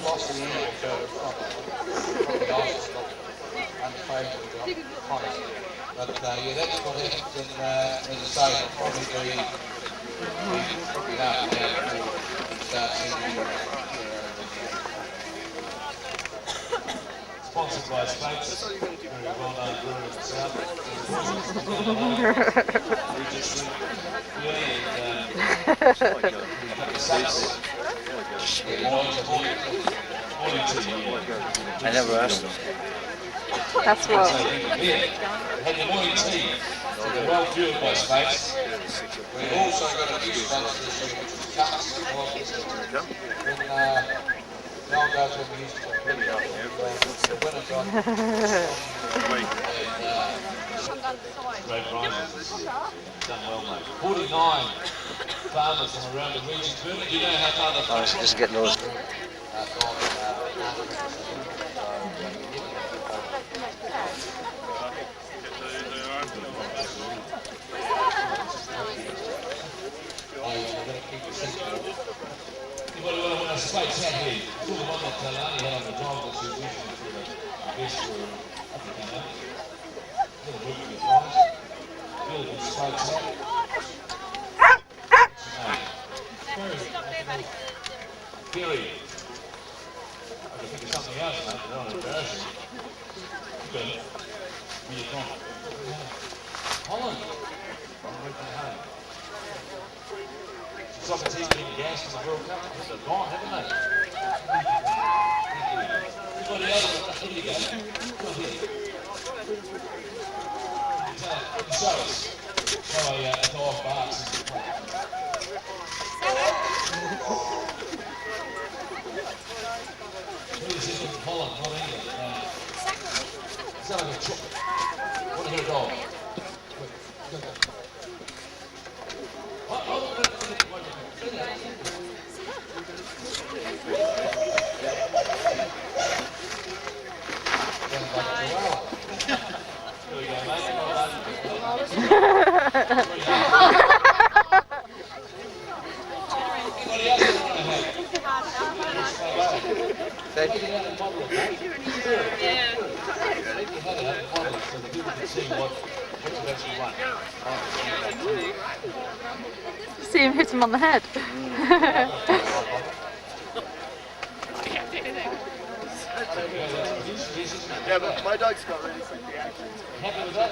lost the inning from the Arsenal and the favourite we got, Connors. But yeah, that's what happens in, as I say, it'll probably be out now before we start seeing Sponsored by Spates, very well known brewer in the south. I never asked them. That's what. Had your morning tea, well fueled by Spates. We've also got a new sponsor this year, which is Cuts. When no one goes where we used to. The winners on. Great prizes. Done well, mate. 49 farmers from around the region. Do you know how far they've I was just getting those. Anybody want to win a Spates hat here? It's all the one that Talani had on the drive that she was using for the best for Africa. Little work with your guys. Really good Spates hat. Gary. I can think of something else, mate, but I don't want to embarrass you. Okay. Where you from? Holland. I'm working home. Soccer team being gassed in the World Cup. They've gone, haven't they? Anybody else? Here you go. Come here. Show us. Show a dog barks. Who is this from Holland, not England? Is that like a chocolate? I want to hear a dog. See him hit him on the head. Yeah, but my dog's got really quickly actually. Happy with that?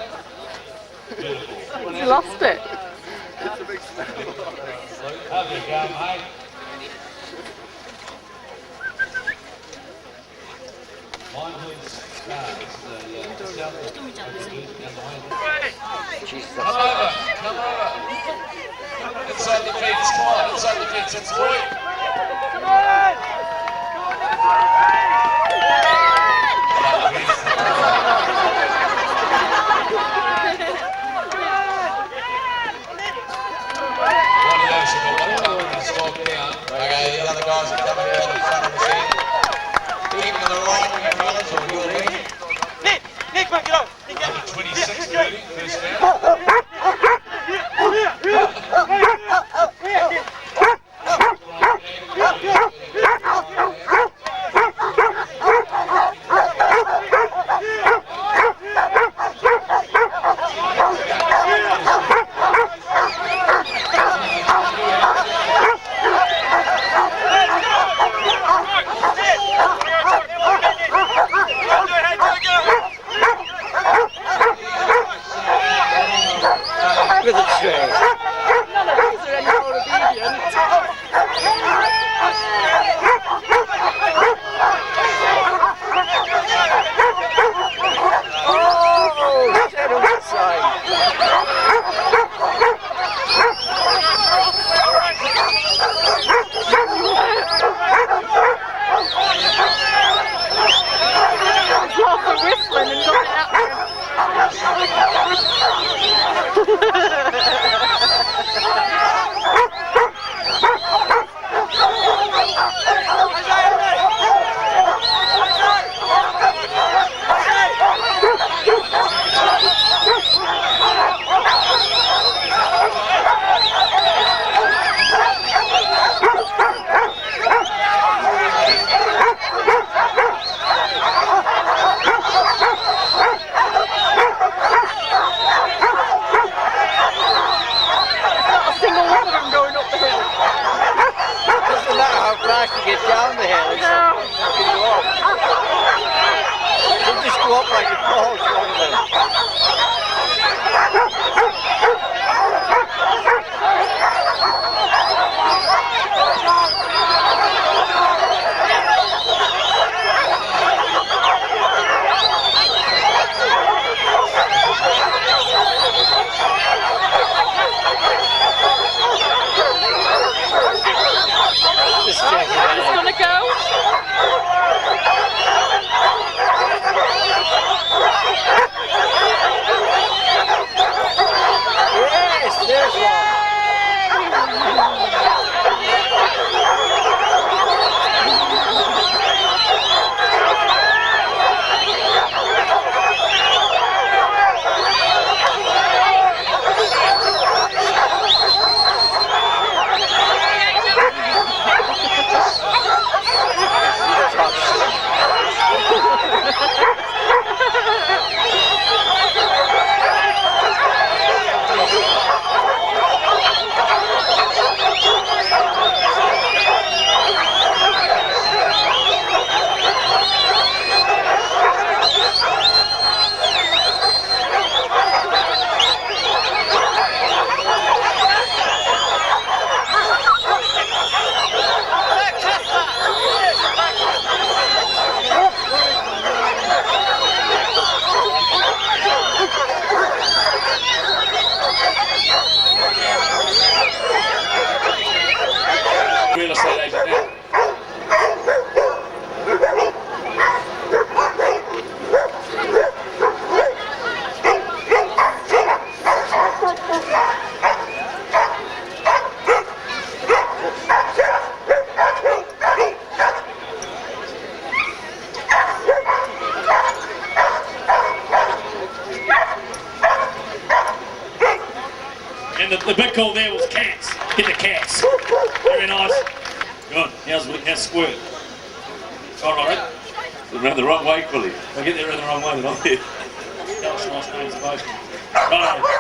He lost it. It's a big smell. Have you go, mate? Jesus. Come over, come over. Inside the fence, come on, inside the fence, that's Roy. Come on! Okay, the other guys are coming down the front of the machine. Keep to the right, you fellas, or you'll win. Nick, back it up. 126 30, first down. With a tray. None of these are any more obedient. Oh, shit on that side. He's lost the whistling and got it out there. track to get down there. They'll just go up like a falls one of them. This Jackie It's gonna go. Yes, there's one. Real estate agent now. And the big call there was cats. Hit the cats. Very nice. Good. How's Squirt? All right. Around the wrong way, Quilly. I'll get there around the wrong way, then I'll hit. Gosh, nice names of both.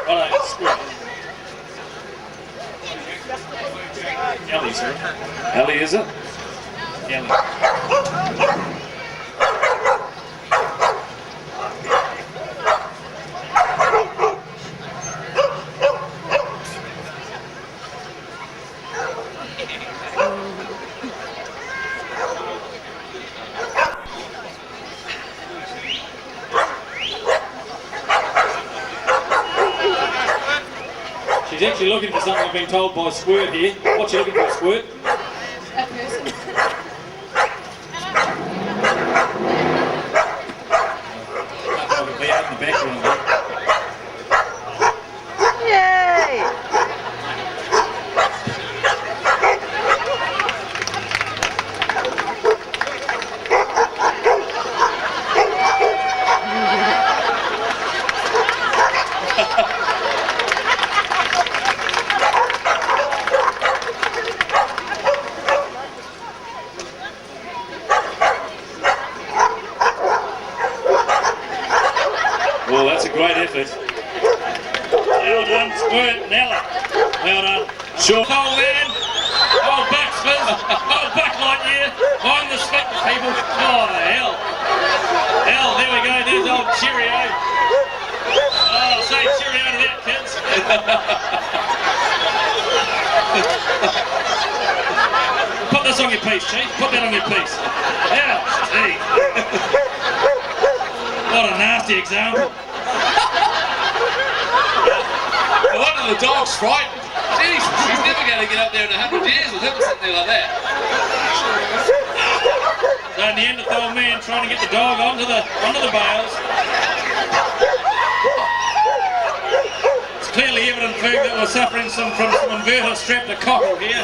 Righto, Squirt. Ellie, sir. Ellie, is it? Ellie. She's actually looking for something I've been told by Squirt here. What's she looking for, Squirt? A person. I'll be out in the background there. Yay! Well, that's a great effort. Well done, Squirt and Ella. Well done. Sure. Old man, old Bucksford, old Bucklight here, behind the split, people. Oh, the hell. Hell, there we go, there's old Cheerio. Oh, say Cheerio to that, kids. Put this on your piece, Chief. Put that on your piece. Yeah, gee. What a nasty example. Well, one of the dogs frightened. Jesus, he's never going to get up there in 100 years with him sitting there like that. So in the end, the old man trying to get the dog onto the bales. It's clearly evident, Ferg, that we're suffering from some inverter strapped to cockle here.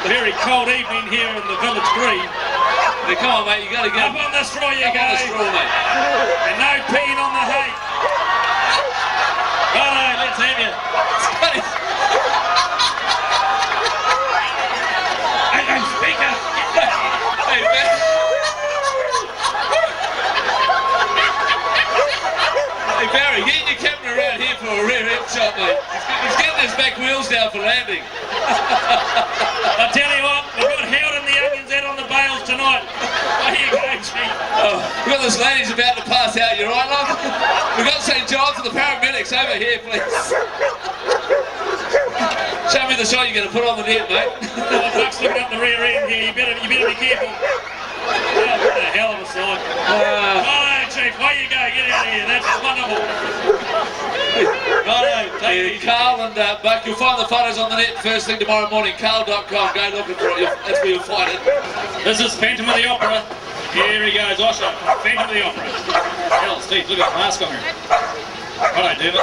Very cold evening here in the village green. Now, come on, mate, you got to get Up on the straw you up go. on the straw, mate. And no peeing on the hay. Righto, let's have you. Hey, speaker. Hey, man. Hey, Barry, get your camera around here for a rear end shot, mate. He's getting his back wheels down for landing. I tell you what, we've got Howard and the onions Oh, we've got this lady's about to pass out. You right, love? We've got St. John's and the paramedics over here, please. Show me the shot you're going to put on the net, mate. Duck's looking up the rear end here. You better be careful. Oh, what a hell of a sight. Righto, Chief. Away you go. Get out of here. That's wonderful. Righto. Take it easy. Carl and Buck, you'll find the photos on the net first thing tomorrow morning. Carl.com. Go looking for it. That's where you'll find it. This is Phantom of the Opera. Here he goes, Osher. Phantom of the Opera. Hell, Steve, look at the mask on her. Righto, David.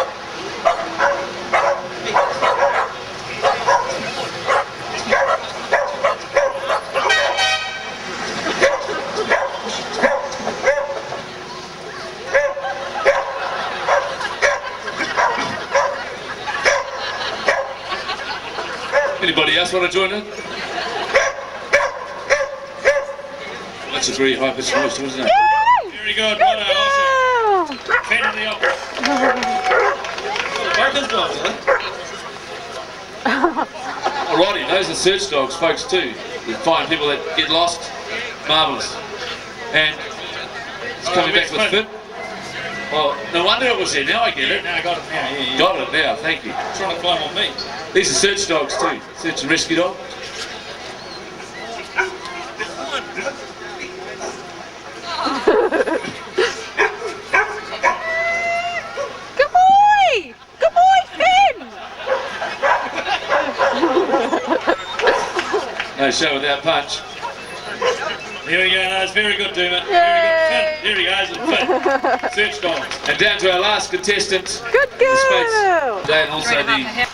Anybody else want to join in? That's a very high pitched voice, wasn't it? Very good, righto, Osher. Phantom of the Opera. Both his dogs, Alrighty, those are search dogs, folks, too. We find people that get lost. Marvellous. And it's coming back with Finn. Well, no wonder it was there. Now I get it. Now I got it now. Yeah. Got it now, thank you. Trying to climb on me. These are search dogs, too. Search and rescue dog. Good boy! Good boy, Finn! No show without punch. Here we go, no, it's very good, Doomer. Yay. Very good. Finn. Here he goes, and Finn. Search dogs. And down to our last contestant. Good in the space. girl! Today, and also the